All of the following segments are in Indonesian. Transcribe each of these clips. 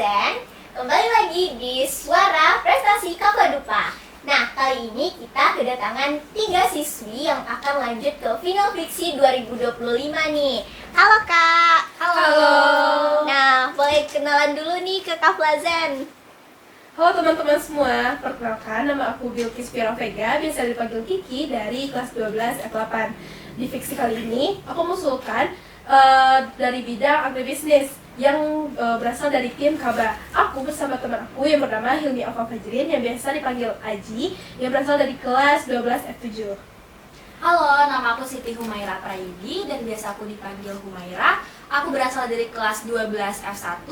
Zen, kembali lagi di Suara Prestasi Kapadupa. Nah, kali ini kita kedatangan 3 siswi yang akan lanjut ke Final Fiksi 2025 nih. Halo Kak. Halo. Nah, boleh kenalan dulu nih ke Kak Zen. Halo teman-teman semua, perkenalkan nama aku Bilkis Vira Vega, biasa dipanggil Kiki dari kelas 12 F8. Di fiksi kali ini, aku mengusulkan dari bidang agribisnis yang berasal dari tim Kaba. Aku bersama teman aku yang bernama Hilmi Alfa Fajrin yang biasa dipanggil Aji, yang berasal dari kelas 12 F7. Halo, nama aku Siti Humaira Prayudi dan biasa aku dipanggil Humaira. Aku berasal dari kelas 12 F1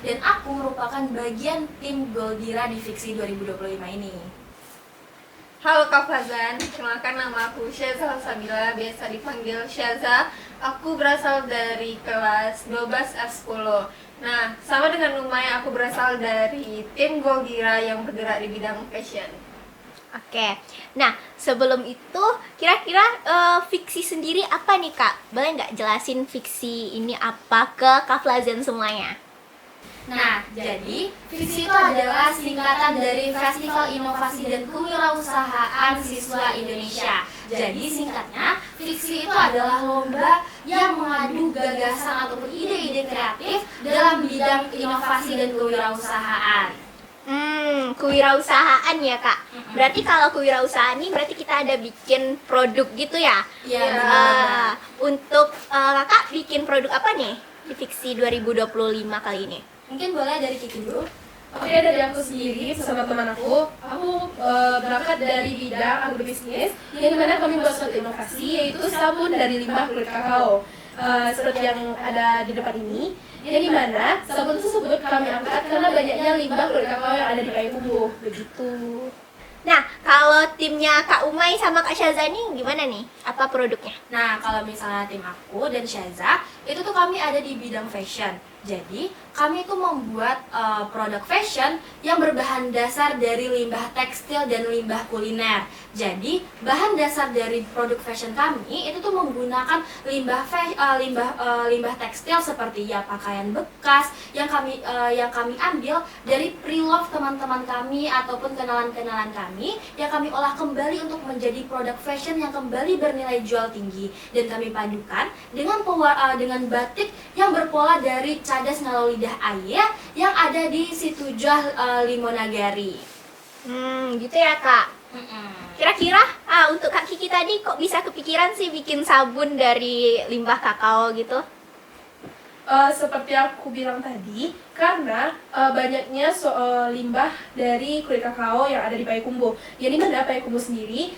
dan aku merupakan bagian tim Goldira di Fiksi 2025 ini. Halo Kak Fazan, kenalkan nama aku Syaza Sabila, biasa dipanggil Syaza. Aku berasal dari kelas 12 F10. Nah, sama dengan Umay, aku berasal dari tim Goldira yang bergerak di bidang fashion. Oke, nah sebelum itu kira-kira fiksi sendiri apa nih Kak? Boleh nggak jelasin fiksi ini apa ke Kak Zen semuanya? Nah, jadi Fiksi itu adalah singkatan dari Festival Inovasi dan Kewirausahaan Siswa Indonesia. Jadi singkatnya, Fiksi itu adalah lomba yang mengadu gagasan ataupun ide-ide kreatif dalam bidang inovasi dan kewirausahaan. Kewirausahaan ya Kak. Berarti kalau kewirausahaan ini berarti kita ada bikin produk gitu ya? Iya. Untuk Kakak bikin produk apa nih di Fiksi 2025 kali ini? Mungkin boleh dari Kiki dulu. Oke, dari aku sendiri bersama teman aku berangkat dari bidang agribisnis yang dimana kami membuat suatu inovasi yaitu sabun dari limbah kulit kakao. Seperti yang ada di depan ini, yang dimana sabun tersebut kami angkat karena banyaknya limbah kulit kakao yang ada di Payakumbuh. Begitu. Nah, kalau timnya Kak Umay sama Kak Syaza ini gimana nih? Apa produknya? Nah, kalau misalnya tim aku dan Syaza, itu tuh kami ada di bidang fashion. Jadi, kami itu membuat produk fashion yang berbahan dasar dari limbah tekstil dan limbah kuliner. Jadi, bahan dasar dari produk fashion kami itu tuh menggunakan limbah tekstil seperti ya pakaian bekas yang kami ambil dari pre-love teman-teman kami ataupun kenalan-kenalan kami yang kami olah kembali untuk menjadi produk fashion yang kembali bernilai jual tinggi, dan kami padukan dengan batik yang berpola dari cadas ngalo lidah air yang ada di Situjah Limonagari. Gitu ya Kak. Kira-kira untuk Kak Kiki tadi kok bisa kepikiran sih bikin sabun dari limbah kakao gitu? Seperti aku bilang tadi, karena banyaknya limbah dari kulit kakao yang ada di Payakumbuh. Yang dimana Payakumbuh sendiri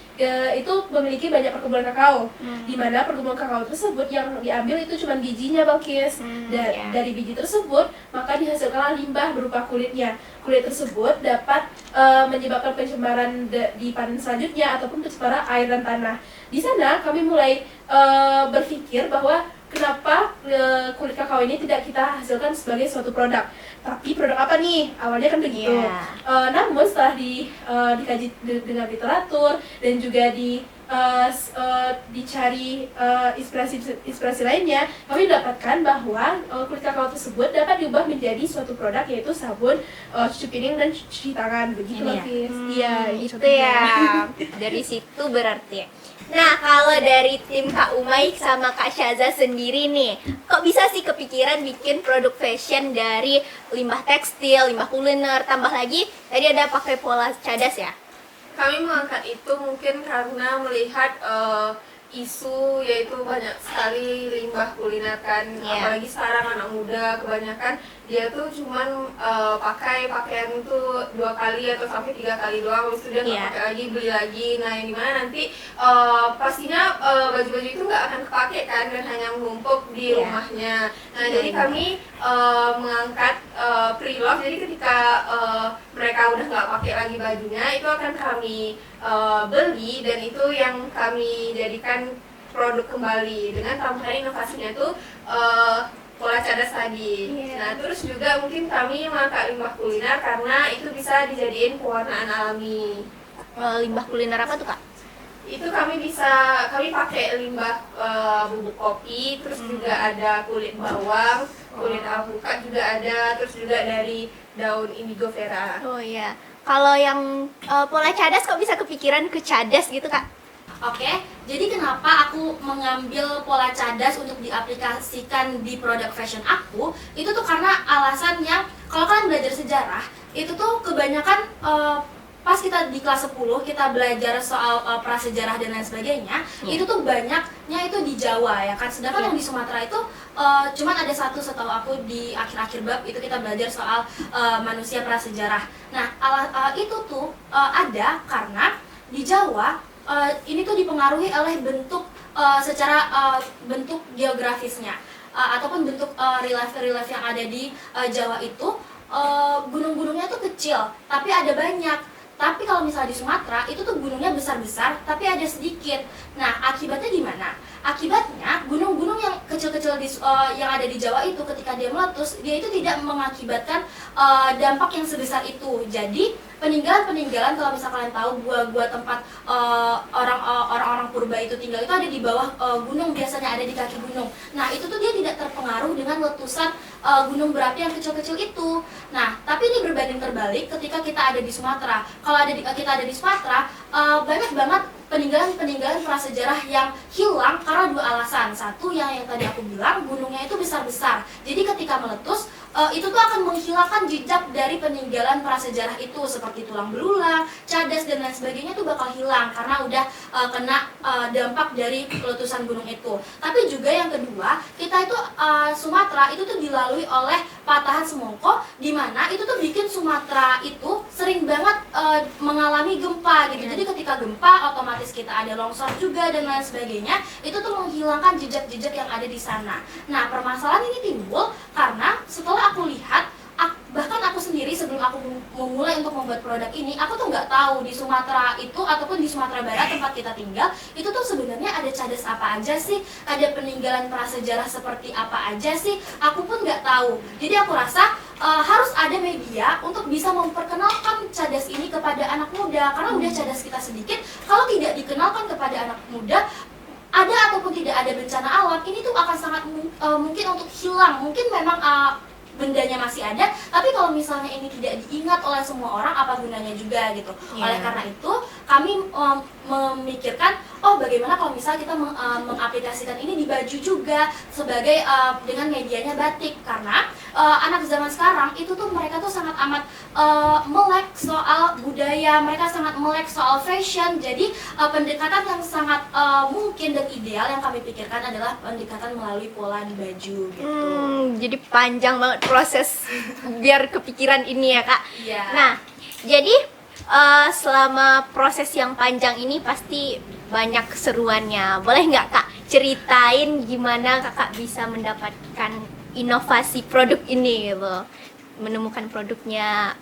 itu memiliki banyak perkebunan kakao. Dimana perkebunan kakao tersebut yang diambil itu cuma bijinya, Balkis. Dan dari biji tersebut maka dihasilkanlah limbah berupa kulitnya. Kulit tersebut dapat menyebabkan pencemaran di panen selanjutnya ataupun pencemaran air dan tanah. Di sana kami mulai berpikir bahwa kenapa kulit kakao ini tidak kita hasilkan sebagai suatu produk, tapi produk apa nih? Awalnya kan begitu. Namun setelah dikaji dengan literatur dan juga dicari inspirasi lainnya, kami dapatkan bahwa kulit kakao tersebut dapat diubah menjadi suatu produk, yaitu sabun cuci piring dan cuci tangan. Begitu, Lapis. Iya, Itu ya. Dari situ berarti. Nah, kalau dari tim Kak Umay sama Kak Syaza sendiri nih, kok bisa sih kepikiran bikin produk fashion dari limbah tekstil, limbah kuliner, tambah lagi tadi ada pakai pola cadas ya? Kami mengangkat itu mungkin karena melihat isu yaitu banyak sekali limbah kuliner kan, apalagi sekarang anak muda kebanyakan dia tuh cuman pakai pakaian tuh 2 kali atau sampai 3 kali doang, habis itu dia nggak pakai lagi, beli lagi. Nah, yang dimana nanti pastinya baju-baju itu nggak akan kepake kan dan hanya menumpuk di rumahnya. Nah, jadi kami mengangkat pre-love, jadi ketika mereka udah nggak pakai lagi bajunya itu akan kami beli, dan itu yang kami jadikan produk kembali dengan tambahan inovasinya tuh pola cadas tadi. Nah, terus juga mungkin kami mengangkat limbah kuliner karena itu bisa dijadiin pewarnaan alami. Limbah kuliner apa tuh Kak? Itu kami kami pakai limbah bubuk kopi, terus juga ada kulit bawang, kulit alpukat juga ada, terus juga dari daun indigo vera. Oh iya. Kalau yang pola cadas kok bisa kepikiran ke cadas gitu, Kak? Oke, jadi kenapa aku mengambil pola cadas untuk diaplikasikan di produk fashion aku, itu tuh karena alasan yang kalau kalian belajar sejarah, itu tuh kebanyakan pas kita di kelas 10 kita belajar soal prasejarah dan lain sebagainya, itu tuh banyaknya itu di Jawa ya kan, sedangkan yang di Sumatera itu cuman ada satu setahu aku di akhir-akhir bab itu kita belajar soal manusia prasejarah. Nah, itu tuh ada karena di Jawa ini tuh dipengaruhi oleh bentuk secara bentuk geografisnya ataupun bentuk relief yang ada di Jawa itu gunung-gunungnya tuh kecil tapi ada banyak. Tapi kalau misalnya di Sumatera itu tuh gunungnya besar-besar tapi ada sedikit. Nah, akibatnya gimana? Akibatnya gunung-gunung yang kecil-kecil yang ada di Jawa itu ketika dia meletus, dia itu tidak mengakibatkan dampak yang sebesar itu. Jadi peninggalan-peninggalan, kalau misalnya kalian tahu gua-gua tempat orang-orang purba itu tinggal itu ada di bawah gunung, biasanya ada di kaki gunung. Nah, itu tuh dia tidak terpengaruh dengan letusan gunung berapi yang kecil-kecil itu. Nah, tapi ini berbanding terbalik ketika kita ada di Sumatera. Kalau kita ada di Sumatera, banyak banget peninggalan-peninggalan prasejarah yang hilang karena dua alasan. Satu, yang tadi aku bilang, gunungnya itu besar-besar. Jadi ketika meletus, itu tuh akan menghilangkan jejak dari peninggalan prasejarah itu, seperti tulang belulang, cadas dan lain sebagainya itu bakal hilang karena udah kena dampak dari letusan gunung itu. Tapi juga yang kedua, kita itu Sumatera itu tuh dilalui oleh patahan semongko, di mana itu tuh bikin Sumatera itu sering banget mengalami gempa gitu. Jadi ketika gempa otomatis kita ada longsor juga dan lain sebagainya, itu tuh menghilangkan jejak-jejak yang ada di sana. Nah, permasalahan ini timbul karena setelah aku lihat, bahkan aku sendiri sebelum aku memulai untuk membuat produk ini, aku tuh nggak tahu di Sumatera itu ataupun di Sumatera Barat tempat kita tinggal itu tuh sebenarnya ada cadas apa aja sih, ada peninggalan prasejarah seperti apa aja sih, aku pun nggak tahu. Jadi aku rasa harus ada media untuk bisa memperkenalkan cadas ini kepada anak muda, karena udah cadas kita sedikit, kalau tidak dikenalkan kepada anak muda, ada ataupun tidak ada bencana alam, ini tuh akan sangat mungkin untuk hilang. Mungkin memang bendanya masih ada, tapi kalau misalnya ini tidak diingat oleh semua orang, apa gunanya juga gitu. Oleh karena itu kami memikirkan, oh bagaimana kalau misalnya kita mengaplikasikan ini di baju juga sebagai dengan medianya batik, karena anak zaman sekarang itu tuh mereka tuh sangat amat melek soal budaya, mereka sangat melek soal fashion. Jadi pendekatan yang sangat mungkin dan ideal yang kami pikirkan adalah pendekatan melalui pola di baju gitu. Jadi panjang banget proses biar kepikiran ini ya, Kak. Iya. Nah, jadi selama proses yang panjang ini pasti banyak keseruannya. Boleh nggak, Kak, ceritain gimana Kakak bisa mendapatkan inovasi produk ini gitu, menemukan produknya,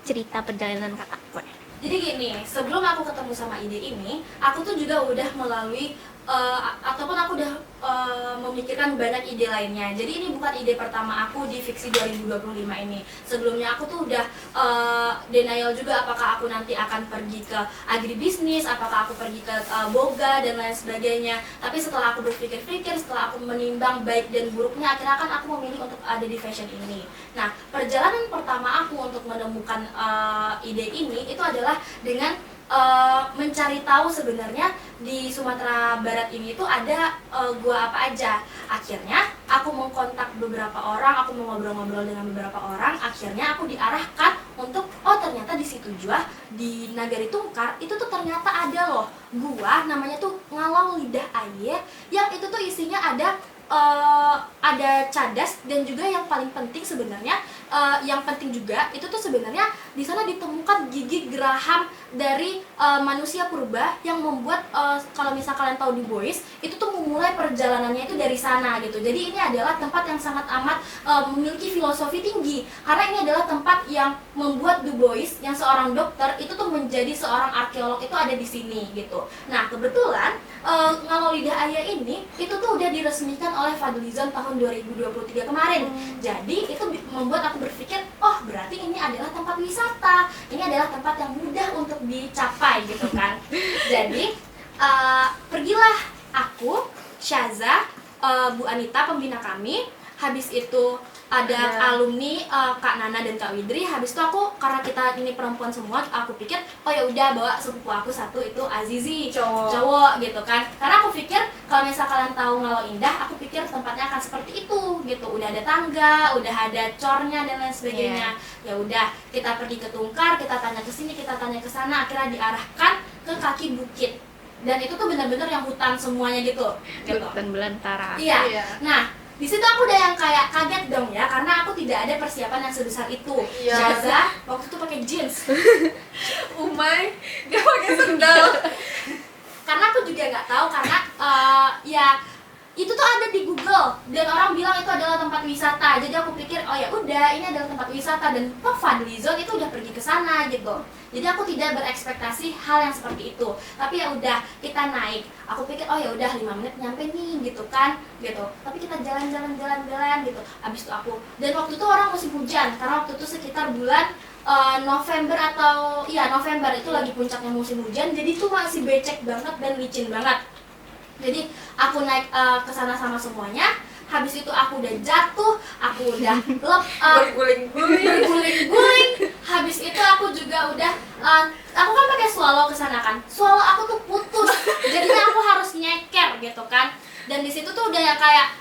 cerita perjalanan Kakak? Boleh. Jadi gini, sebelum aku ketemu sama ide ini, aku tuh juga udah melalui ataupun aku udah memikirkan banyak ide lainnya. Jadi ini bukan ide pertama aku di Fiksi 2025 ini. Sebelumnya aku tuh udah denial juga, apakah aku nanti akan pergi ke agribisnis, apakah aku pergi ke boga dan lain sebagainya. Tapi setelah aku berpikir-pikir, setelah aku menimbang baik dan buruknya, akhirnya kan aku memilih untuk ada di fashion ini. Nah, perjalanan pertama aku untuk menemukan ide ini itu adalah dengan mencari tahu sebenarnya di Sumatera Barat ini tuh ada gua apa aja. Akhirnya aku mengkontak beberapa orang, aku mau ngobrol-ngobrol dengan beberapa orang. Akhirnya aku diarahkan untuk, oh ternyata di situ juga di Nagari Tungkar itu tuh ternyata ada loh gua namanya tuh Ngalau Lidah Aye, yang itu tuh isinya ada cadas, dan juga yang paling penting sebenarnya yang penting juga itu tuh sebenarnya di sana ditemukan gigi geraham dari manusia purba yang membuat kalau misal kalian tahu Du Bois itu tuh memulai perjalanannya itu dari sana gitu. Jadi ini adalah tempat yang sangat amat memiliki filosofi tinggi, karena ini adalah tempat yang membuat Du Bois yang seorang dokter itu tuh menjadi seorang arkeolog itu ada di sini gitu. Nah, kebetulan Ngalau Lidah Ayah ini itu tuh udah diresmikan oleh Fadlizon tahun 2023 kemarin. Jadi itu membuat aku berpikir, oh berarti ini adalah tempat wisata, ini adalah tempat yang mudah untuk dicapai gitu kan. Jadi pergilah aku, Syaza, Bu Anita pembina kami, habis itu ada alumni Kak Nana dan Kak Widri. Habis itu aku, karena kita ini perempuan semua, aku pikir oh ya udah bawa sepupu aku satu itu Azizi, cowok gitu kan. Karena aku pikir kalau misal kalian tahu Ngalo Indah, aku pikir tempatnya akan seperti itu gitu. Udah ada tangga, udah ada cornya dan lain sebagainya. Ya udah, kita pergi ke Tungkar, kita tanya ke sini, kita tanya ke sana, akhirnya diarahkan ke kaki bukit. Dan itu tuh benar-benar yang hutan semuanya gitu. Hutan belantara. Iya. Nah, di situ aku udah yang kayak kaget dong ya, karena aku tidak ada persiapan yang sebesar itu. Iya. Syaza waktu itu pakai jeans. Umay dia pakai sendal. Karena aku juga nggak tahu, karena ya itu tuh ada di Google dan orang bilang itu adalah tempat wisata. Jadi aku pikir oh ya udah ini adalah tempat wisata, dan toh Fadlizon itu udah pergi ke sana gitu. Jadi aku tidak berekspektasi hal yang seperti itu. Tapi ya udah, kita naik. Aku pikir oh ya udah 5 menit nyampe nih gitu kan, gitu. Tapi kita jalan-jalan gitu. Abis itu aku, dan waktu itu orang musim hujan, karena waktu itu sekitar bulan November atau iya November itu lagi puncaknya musim hujan. Jadi itu masih becek banget dan licin banget. Jadi aku naik ke sana sama semuanya. Habis itu aku udah jatuh, aku udah berguling-guling. Habis itu aku juga udah aku kan pakai swallow ke sana kan. Swallow aku tuh putus. Jadinya aku harus nyeker gitu kan. Dan di situ tuh udah ya kayak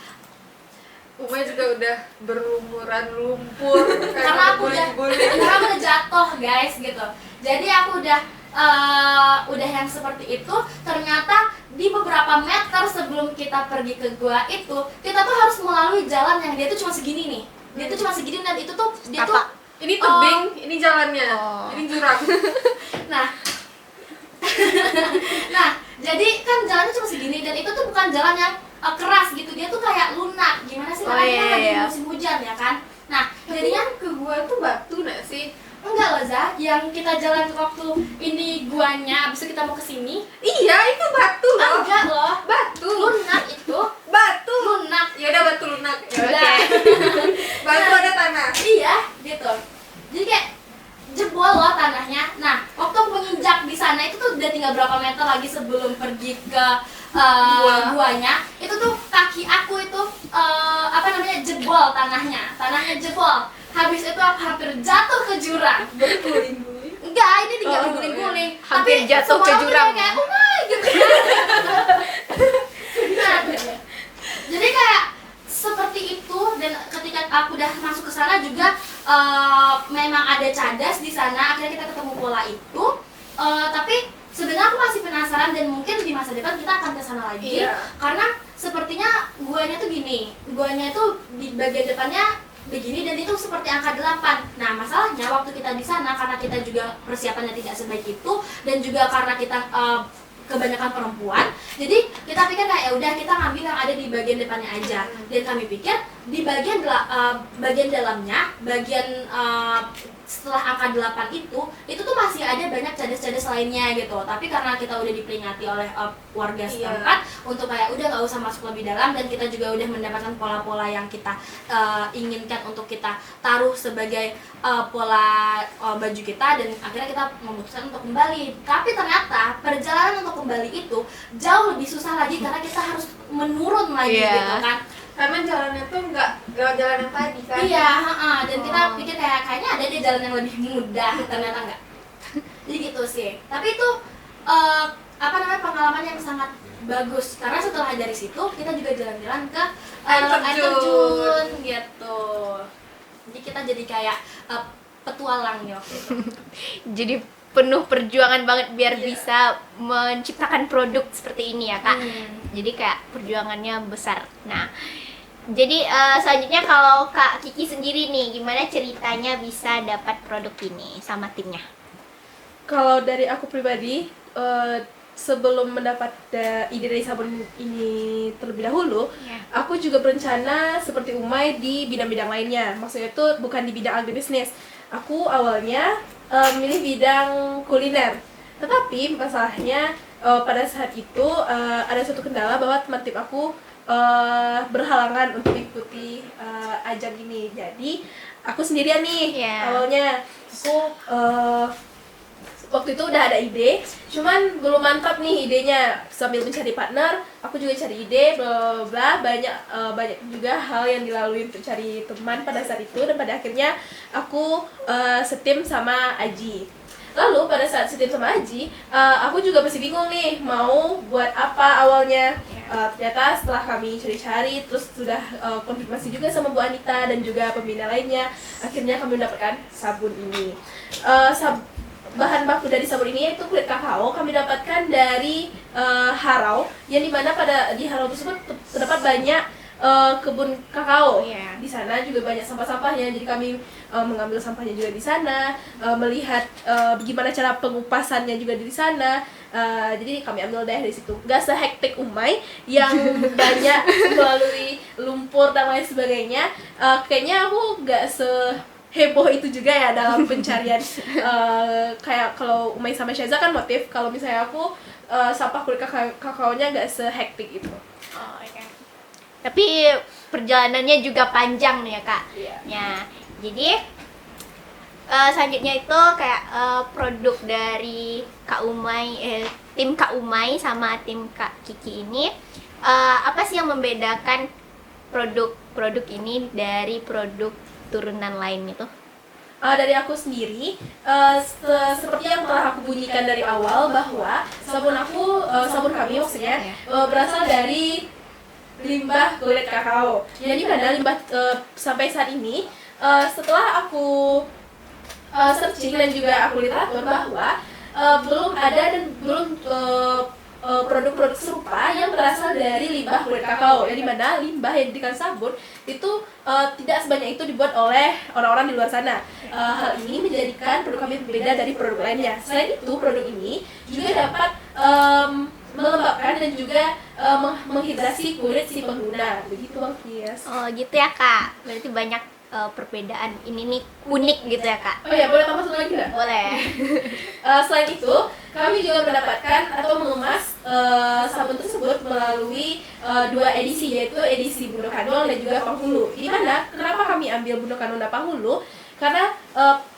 Umay juga udah berlumuran lumpur karena aku udah jatuh guys gitu. Jadi aku udah yang seperti itu. Ternyata di beberapa meter sebelum kita pergi ke gua itu, kita tuh harus melalui jalan yang dia tuh cuma segini nih. Dia tuh cuma segini, dan itu tuh dia tuh ini tebing, ini jalannya, ini jurang. Nah, jadi kan jalannya cuma segini, dan itu tuh bukan jalan yang keras gitu. Dia tuh kayak lunak. Gimana sih, karena kita lagi musim hujan ya kan. Nah, jadinya ke gua tuh batu nggak sih? enggak loh Za, yang kita jalan waktu ini guanya, abis itu kita mau kesini. Iya, itu batu loh. Enggak loh, Batu. lunak itu. Batu. Lunak. Ya udah batu lunak. Ya Udah. udah. Batu ada tanah. Iya, gitu. Jadi kayak jebol loh tanahnya. Nah, waktu menginjak di sana itu tuh udah tinggal berapa meter lagi sebelum pergi ke guanya. Itu tuh kaki aku itu jebol tanahnya jebol. Habis itu aku hampir jatuh ke jurang. Berguling-guling. Enggak, ini tidak berguling-guling. Hampir jatuh ke semua orang jurang. tuh kayak, oh my gitu. Nah, jadi kayak seperti itu. Dan ketika aku udah masuk ke sana juga memang ada cadas di sana. Akhirnya kita ketemu pola itu. Tapi sebenarnya aku masih penasaran, dan mungkin di masa depan kita akan ke sana lagi. Iya. Karena sepertinya guanya tuh gini. Guanya itu di bagian depannya begini, dan itu seperti angka 8. Nah, masalahnya waktu kita di sana, karena kita juga persiapannya tidak sebaik itu, dan juga karena kita kebanyakan perempuan, jadi kita pikir kayak ya udah kita ngambil yang ada di bagian depannya aja. Dan kami pikir di bagian dalamnya, setelah angka 8 itu tuh masih ada banyak cadas-cadas lainnya gitu. Tapi karena kita udah diperingati oleh warga setempat untuk kayak udah nggak usah masuk lebih dalam, dan kita juga udah mendapatkan pola-pola yang kita inginkan untuk kita taruh sebagai pola baju kita, dan akhirnya kita memutuskan untuk kembali. Tapi ternyata perjalanan untuk kembali itu jauh lebih susah lagi, karena kita harus menurun lagi gitu kan. Karena jalannya tuh nggak lewat jalan yang tadi kan? Iya, dan kita pikir kayaknya ada deh jalan yang lebih mudah, ternyata enggak. Jadi gitu sih. Tapi itu pengalaman yang sangat bagus, karena setelah dari situ kita juga jalan-jalan ke air terjun gitu. Jadi kita jadi kayak petualang ya waktu itu. Jadi penuh perjuangan banget biar bisa menciptakan produk seperti ini ya Kak. Jadi kayak perjuangannya besar. Nah, jadi selanjutnya kalau Kak Kiki sendiri nih, gimana ceritanya bisa dapat produk ini sama timnya? Kalau dari aku pribadi, sebelum mendapat ide dari sabun ini terlebih dahulu, aku juga berencana seperti Umay di bidang-bidang lainnya. Maksudnya itu bukan di bidang agribisnis. Aku awalnya milih bidang kuliner. Tetapi masalahnya pada saat itu ada suatu kendala bahwa teman tim aku berhalangan untuk ikuti ajang ini. Jadi aku sendirian nih awalnya. Aku waktu itu udah ada ide, cuman belum mantap nih idenya. Sambil mencari partner, aku juga cari ide, bla bla bla. Banyak juga hal yang dilalui untuk cari teman pada saat itu, dan pada akhirnya aku setim sama Aji. Lalu pada saat setim sama Aji, aku juga masih bingung nih mau buat apa awalnya. Ternyata setelah kami cari-cari, terus sudah konfirmasi juga sama Bu Anita dan juga pembina lainnya, akhirnya kami mendapatkan sabun ini. Bahan baku dari sabun ini yaitu kulit kakao. Kami dapatkan dari Harau, yang dimana di Harau tersebut terdapat banyak kebun kakao. Di sana juga banyak sampah-sampahnya, jadi kami mengambil sampahnya juga di sana, melihat gimana cara pengupasannya juga di sana. Jadi kami ambil dari situ. Gak sehektik Umay yang banyak melalui lumpur dan lain sebagainya. Kayaknya aku gak heboh itu juga ya dalam pencarian. Kayak kalau Umay sama Syaza kan motif, kalau misalnya aku sampah kulit kakaonya gak sehektik itu. Oh, okay. Tapi perjalanannya juga panjang nih ya Kak. Ya, jadi selanjutnya itu kayak produk dari Kak Umay, tim Kak Umay sama tim Kak Kiki ini, apa sih yang membedakan produk ini dari produk turunan lain itu? Dari aku sendiri, seperti yang telah aku bunyikan dari awal, bahwa sabun kami maksudnya berasal dari limbah kulit kakao. Jadi pada limbah sampai saat ini, setelah aku searching dan juga aku literatur, bahwa belum ada dan belum produk-produk serupa yang berasal dari limbah kulit kakao. Yang dimana limbah yang dijadikan sabun itu tidak sebanyak itu dibuat oleh orang-orang di luar sana. Hal ini menjadikan produk kami berbeda dari produk lainnya. Selain itu, produk ini juga dapat melembabkan dan juga menghidrasi kulit si pengguna. Begitu Bang Kias. Oh gitu ya Kak, berarti banyak perbedaan ini nih, unik gitu ya Kak? Oh ya, boleh tambah satu lagi nggak? Boleh. Selain itu, kami juga mendapatkan atau mengemas sabun tersebut melalui dua edisi, yaitu edisi Bundo Kanul dan juga Panghulu. Di mana kenapa kami ambil Bundo Kanul dan Panghulu? Karena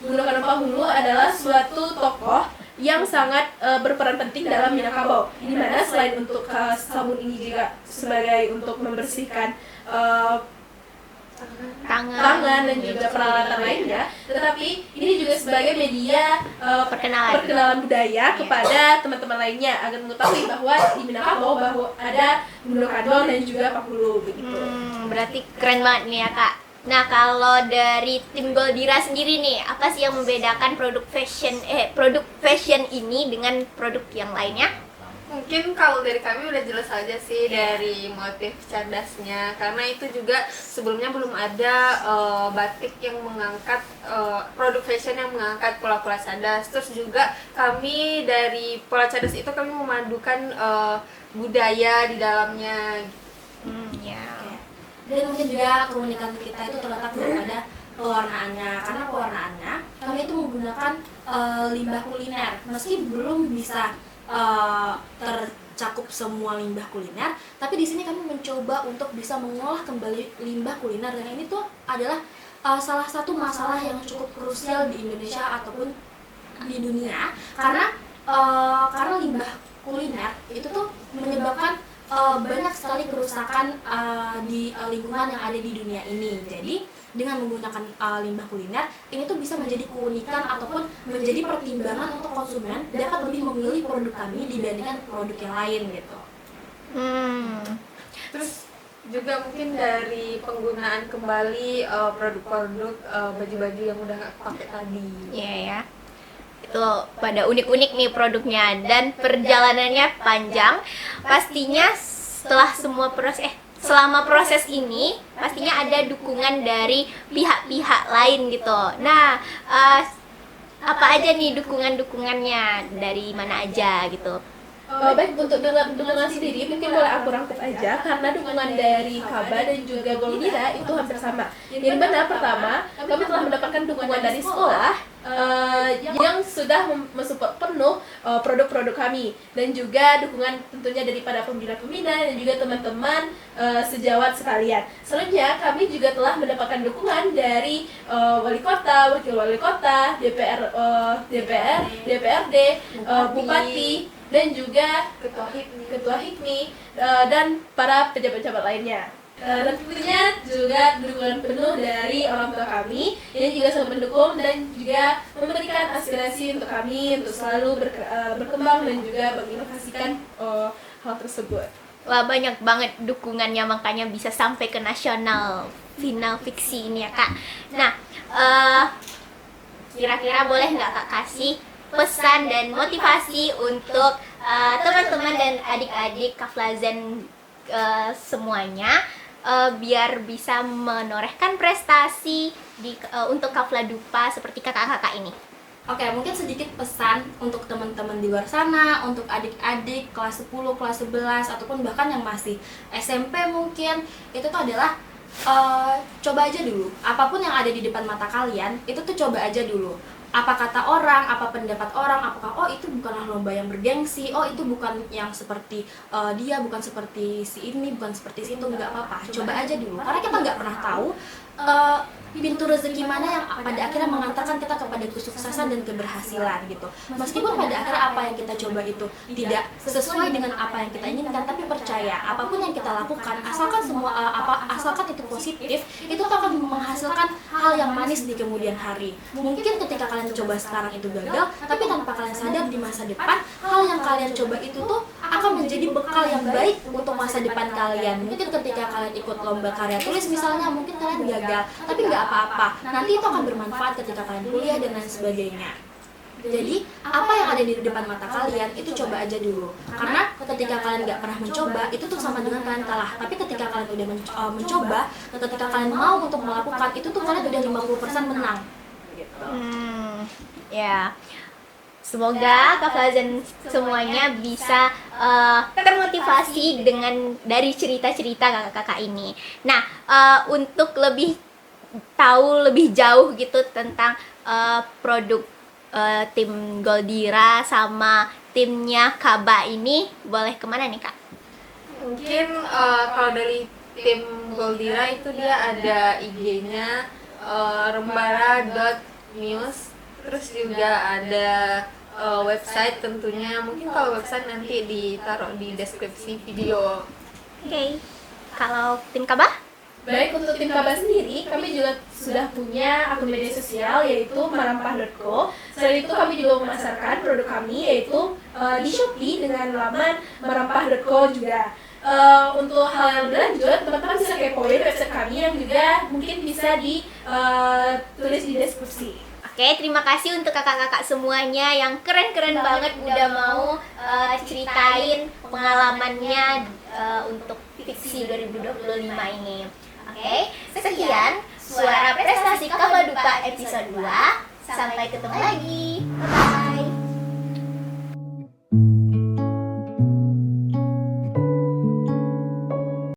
Bundo Kanul Panghulu adalah suatu tokoh yang sangat berperan penting dalam Minangkabau. Di mana selain untuk sabun ini juga sebagai untuk membersihkan tangan dan juga peralatan lainnya, tetapi ini juga sebagai media perkenalan budaya kepada teman-teman lainnya agar mengetahui bahwa di Minangkabau bahwa ada Bundo Kanul dan juga Panghulu begitu. Berarti keren banget nih ya Kak. Nah, kalau dari tim Goldira sendiri nih, apa sih yang membedakan produk fashion ini dengan produk yang lainnya? Mungkin kalau dari kami udah jelas aja sih dari motif cerdasnya, karena itu juga sebelumnya belum ada batik yang mengangkat produk fashion yang mengangkat pola-pola cerdas. Terus juga kami dari pola cerdas itu kami memadukan budaya di dalamnya. Dan mungkin juga keunikan kita itu terletak pada pewarnaannya, karena pewarnaannya kami itu menggunakan limbah kuliner. Meski belum bisa tercakup semua limbah kuliner, tapi di sini kami mencoba untuk bisa mengolah kembali limbah kuliner, dan ini tuh adalah salah satu masalah yang cukup krusial di Indonesia ataupun di dunia, karena limbah kuliner itu tuh menyebabkan banyak sekali kerusakan di lingkungan yang ada di dunia ini. Jadi dengan menggunakan limbah kuliner, ini tuh bisa menjadi keunikan ataupun menjadi pertimbangan untuk konsumen dapat lebih memilih produk kami dibandingkan produk yang lain gitu. Terus juga mungkin dari penggunaan kembali produk-produk baju-baju yang udah pakai tadi. Iya ya. Itu pada unik-unik nih produknya dan perjalanannya panjang. Pastinya selama proses ini pastinya ada dukungan dari pihak-pihak lain gitu. Nah, apa aja nih dukungannya, dari mana aja gitu? Baik, untuk dukungan sendiri mungkin boleh aku rangkum aja, karena dukungan dari Kaba dan juga Goldira itu hampir sama. Yang mana pertama, kami telah mendapatkan dukungan dari sekolah yang sudah mensupport penuh produk-produk kami, dan juga dukungan tentunya daripada pembina-pembina dan juga teman-teman sejawat sekalian. Selanjutnya kami juga telah mendapatkan dukungan dari wali kota, wakil wali kota, DPRD, bupati, dan juga ketua HIPMI dan para pejabat-pejabat lainnya. Dan tentunya juga dukungan penuh dari orang tua kami yang juga sangat mendukung dan juga memberikan aspirasi untuk kami untuk selalu berkembang dan juga menginovasikan hal tersebut. Wah, banyak banget dukungannya, makanya bisa sampai ke nasional final fiksi ini ya Kak. Nah, kira-kira boleh nggak Kak kasih pesan dan motivasi untuk teman-teman dan adik-adik Kaflazen semuanya, biar bisa menorehkan prestasi untuk Kafla Dupa seperti kakak-kakak ini? Oke, mungkin sedikit pesan untuk teman-teman di luar sana, untuk adik-adik kelas 10, kelas 11, ataupun bahkan yang masih SMP mungkin, itu tuh adalah coba aja dulu. Apapun yang ada di depan mata kalian, itu tuh coba aja dulu. Apa kata orang, apa pendapat orang, apakah itu bukanlah lomba yang bergengsi, itu bukan yang seperti dia, bukan seperti si ini, bukan seperti si itu, nggak apa-apa. Coba aja dulu, karena kita nggak pernah tahu pintu rezeki mana yang pada akhirnya mengantarkan kita kepada kesuksesan dan keberhasilan gitu. Meskipun pada akhirnya apa yang kita coba itu tidak sesuai dengan apa yang kita inginkan, tapi percaya apapun yang kita lakukan, asalkan asalkan itu positif, itu tuh akan menghasilkan hal yang manis di kemudian hari. Mungkin ketika kalian coba sekarang itu gagal, tapi tanpa kalian sadar di masa depan, hal yang kalian coba itu tuh akan menjadi bekal yang baik untuk masa depan kalian. Mungkin ketika kalian ikut lomba karya tulis misalnya, mungkin kalian gagal, tapi nggak apa-apa, nanti itu akan bermanfaat ketika kalian kuliah dan lain sebagainya. Jadi, apa yang ada di depan mata kalian, itu coba aja dulu. Karena ketika kalian nggak pernah mencoba, itu tuh sama dengan kalian kalah. Tapi ketika kalian udah mencoba, ketika kalian mau untuk melakukan, itu tuh kalian udah 50% menang. Gitu. Ya, semoga Kaflazen semuanya bisa termotivasi dari cerita-cerita kakak-kakak ini. Nah, untuk lebih tahu lebih jauh gitu tentang produk tim Goldira sama timnya Kaba ini, boleh kemana nih Kak? Mungkin kalau dari tim Goldira itu dia ada IG-nya rembara.news, terus juga ada website tentunya. Mungkin kalau website nanti ditaruh di deskripsi video. Oke. Kalau tim Kaba? Baik, untuk tim Kaba sendiri, kami juga sudah punya akun media sosial yaitu merampah.co. Selain itu kami juga memasarkan produk kami yaitu di Shopee dengan laman merampah.co juga. Untuk hal yang lebih lanjut, teman-teman bisa kepoin website kami yang juga mungkin bisa ditulis di deskripsi. Oke, terima kasih untuk kakak-kakak semuanya yang keren-keren banget udah mau ceritain pengalamannya untuk Fiksi 2025 ini. Oke, sekian Suara Prestasi Kafla Dupa episode 2. Sampai ketemu lagi. Bye-bye.